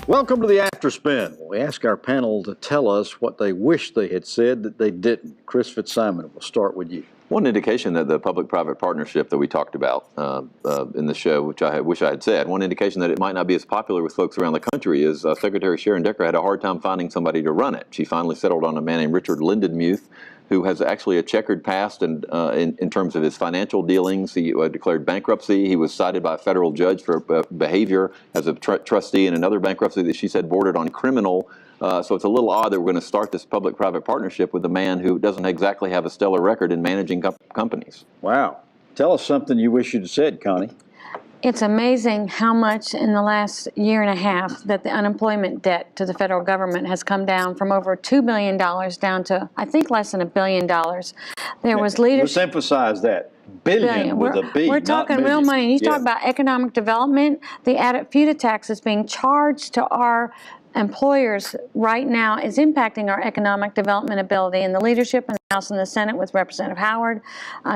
Welcome to the After Spin. We ask our panel to tell us what they wish they had said that they didn't. Chris Fitzsimon, we'll start with you. One indication that the public-private partnership that we talked about in the show, which I wish I had said, one indication that it might not be as popular with folks around the country is Secretary Sharon Decker had a hard time finding somebody to run it. She finally settled on a man named Richard Lindenmuth, who has actually a checkered past and in terms of his financial dealings. He declared bankruptcy. He was cited by a federal judge for behavior as a trustee in another bankruptcy that she said bordered on criminal. So it's a little odd that we're going to start this public-private partnership with a man who doesn't exactly have a stellar record in managing companies. Wow. Tell us something you wish you'd have said, Connie. It's amazing how much in the last year and a half that the unemployment debt to the federal government has come down from over $2 billion down to, I think, less than $1 billion. There was leadership. Let's emphasize that. Billion with a B. We're talking real money. You talk about economic development. The added FUTA tax is being charged to our employers right now is impacting our economic development ability, and the leadership in the House and the Senate with Representative Howard,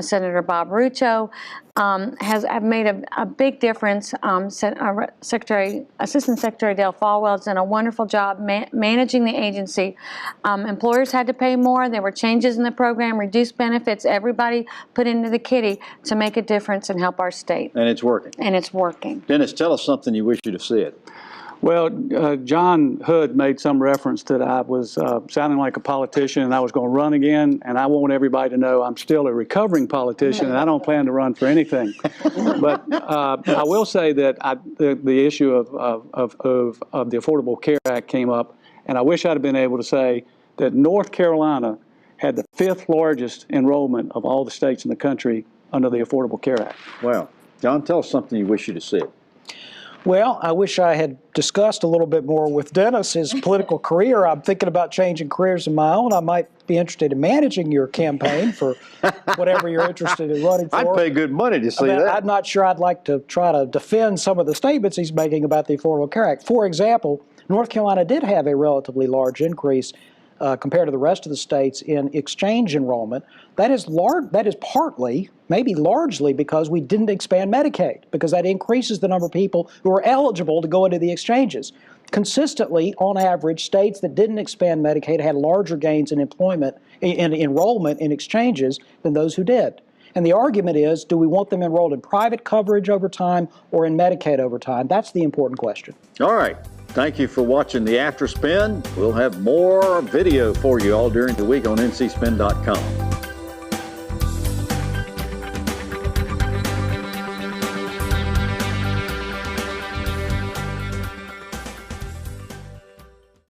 Senator Bob Rucho, have made a big difference. Assistant Secretary Dale Folwell has done a wonderful job managing the agency. Employers had to pay more. There were changes in the program, reduced benefits. Everybody put into the kitty to make a difference and help our state. And it's working. And it's working. Dennis, tell us something you wish you'd have said. Well, John Hood made some reference that I was sounding like a politician and I was going to run again, and I want everybody to know I'm still a recovering politician and I don't plan to run for anything. But I will say that the issue of the Affordable Care Act came up, and I wish I'd have been able to say that North Carolina had the 5th largest enrollment of all the states in the country under the Affordable Care Act. Wow. John, tell us something you wish you'd have said. Well, I wish I had discussed a little bit more with Dennis his political career. I'm thinking about changing careers of my own. I might be interested in managing your campaign for whatever you're interested in running for. I'd pay good money to see that. I'm not sure I'd like to try to defend some of the statements he's making about the Affordable Care Act. For example, North Carolina did have a relatively large increase compared to the rest of the states in exchange enrollment. That is partly, maybe largely, because we didn't expand Medicaid, because that increases the number of people who are eligible to go into the exchanges. Consistently, on average, states that didn't expand Medicaid had larger gains in enrollment in exchanges than those who did. And the argument is, do we want them enrolled in private coverage over time or in Medicaid over time? That's the important question. All right. Thank you for watching the After Spin. We'll have more video for you all during the week on ncspin.com.